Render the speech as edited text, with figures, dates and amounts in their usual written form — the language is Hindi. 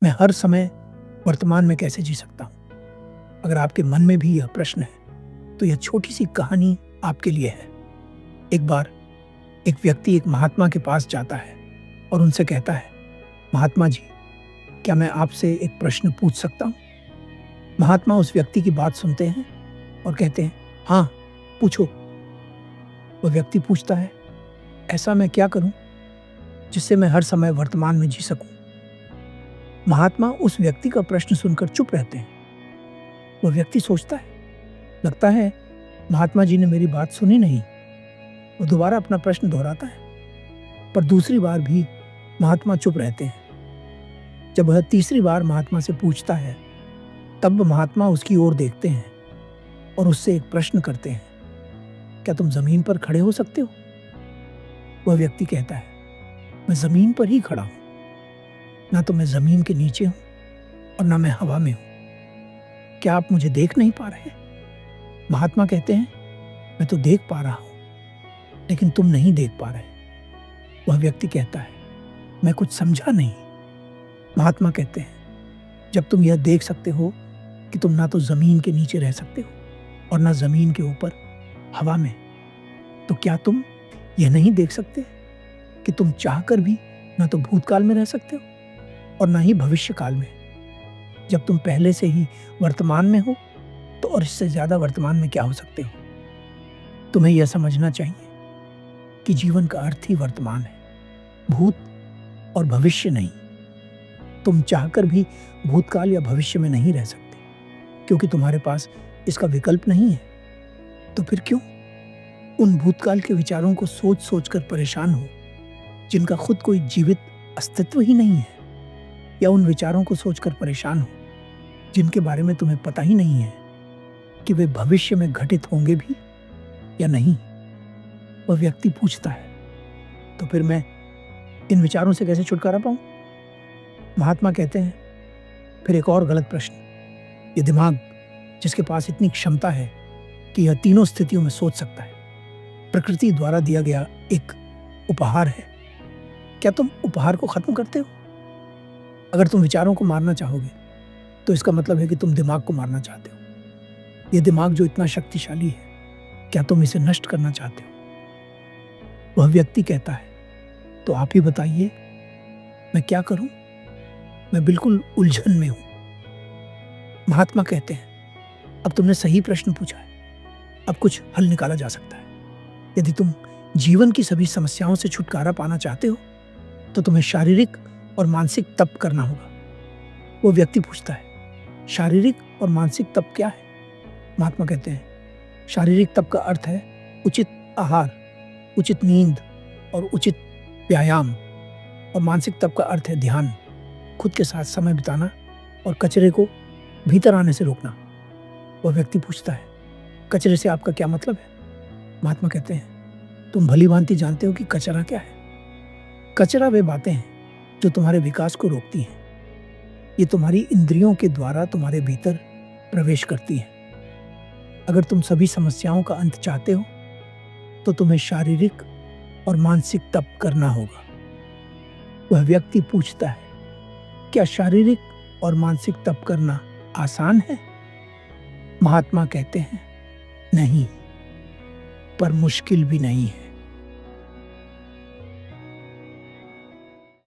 मैं हर समय वर्तमान में कैसे जी सकता हूँ? अगर आपके मन में भी यह प्रश्न है, तो यह छोटी सी कहानी आपके लिए है। एक बार एक व्यक्ति एक महात्मा के पास जाता है और उनसे कहता है, महात्मा जी, क्या मैं आपसे एक प्रश्न पूछ सकता हूँ? महात्मा उस व्यक्ति की बात सुनते हैं और कहते हैं, हाँ, पूछो। वह व्यक्ति पूछता है, ऐसा मैं क्या करूँ जिससे मैं हर समय वर्तमान में जी सकूं? महात्मा उस व्यक्ति का प्रश्न सुनकर चुप रहते हैं। वह व्यक्ति सोचता है, लगता है महात्मा जी ने मेरी बात सुनी नहीं। वो दोबारा अपना प्रश्न दोहराता है, पर दूसरी बार भी महात्मा चुप रहते हैं। जब वह तीसरी बार महात्मा से पूछता है, तब महात्मा उसकी ओर देखते हैं और उससे एक प्रश्न करते हैं, क्या तुम जमीन पर खड़े हो सकते हो? वह व्यक्ति कहता है, मैं जमीन पर ही खड़ा हूं, ना तो मैं जमीन के नीचे हूं और ना मैं हवा में हूं। क्या आप मुझे देख नहीं पा रहे? महात्मा कहते हैं, मैं तो देख पा रहा हूं, लेकिन तुम नहीं देख पा रहे। वह व्यक्ति कहता है, मैं कुछ समझा नहीं। महात्मा कहते हैं, जब तुम यह देख सकते हो कि तुम ना तो जमीन के नीचे रह सकते हो और ना जमीन के ऊपर हवा में, तो क्या तुम यह नहीं देख सकते कि तुम चाहकर भी ना तो भूतकाल में रह सकते हो और ना ही भविष्य काल में? जब तुम पहले से ही वर्तमान में हो, तो और इससे ज्यादा वर्तमान में क्या हो सकते हो? तुम्हें यह समझना चाहिए कि जीवन का अर्थ ही वर्तमान है, भूत और भविष्य नहीं। तुम चाहकर भी भूतकाल या भविष्य में नहीं रह सकते, क्योंकि तुम्हारे पास इसका विकल्प नहीं है। तो फिर क्यों उन भूतकाल के विचारों को सोच सोच कर परेशान हो, जिनका खुद कोई जीवित अस्तित्व ही नहीं है? या उन विचारों को सोचकर परेशान हो, जिनके बारे में तुम्हें पता ही नहीं है कि वे भविष्य में घटित होंगे भी या नहीं? वह व्यक्ति पूछता है, तो फिर मैं इन विचारों से कैसे छुटकारा पाऊं? महात्मा कहते हैं, फिर एक और गलत प्रश्न। ये दिमाग, जिसके पास इतनी क्षमता है कि यह तीनों स्थितियों में सोच सकता है, प्रकृति द्वारा दिया गया एक उपहार है। क्या तुम उपहार को खत्म करते हो? अगर तुम विचारों को मारना चाहोगे, तो इसका मतलब है कि तुम दिमाग को मारना चाहते हो। यह दिमाग जो इतना शक्तिशाली है, क्या तुम इसे नष्ट करना चाहते हो? वह व्यक्ति कहता है, तो आप ही बताइए, मैं क्या करूं? मैं बिल्कुल उलझन में हूं। महात्मा कहते हैं, अब तुमने सही प्रश्न पूछा है, अब कुछ हल निकाला जा सकता है। यदि तुम जीवन की सभी समस्याओं से छुटकारा पाना चाहते हो, तो तुम्हें शारीरिक और मानसिक तप करना होगा। वो व्यक्ति पूछता है, शारीरिक और मानसिक तप क्या है? महात्मा कहते हैं, शारीरिक तप का अर्थ है उचित आहार, उचित नींद और उचित व्यायाम, और मानसिक तप का अर्थ है ध्यान, खुद के साथ समय बिताना और कचरे को भीतर आने से रोकना। वह व्यक्ति पूछता है, कचरे से आपका क्या मतलब है? महात्मा कहते हैं, तुम भली भांति जानते हो कि कचरा क्या है। कचरा वे बातें हैं जो तुम्हारे विकास को रोकती हैं। ये तुम्हारी इंद्रियों के द्वारा तुम्हारे भीतर प्रवेश करती हैं। अगर तुम सभी समस्याओं का अंत चाहते हो, तो तुम्हें शारीरिक और मानसिक तप करना होगा। वह व्यक्ति पूछता है, क्या शारीरिक और मानसिक तप करना आसान है? महात्मा कहते हैं, नहीं, पर मुश्किल भी नहीं है।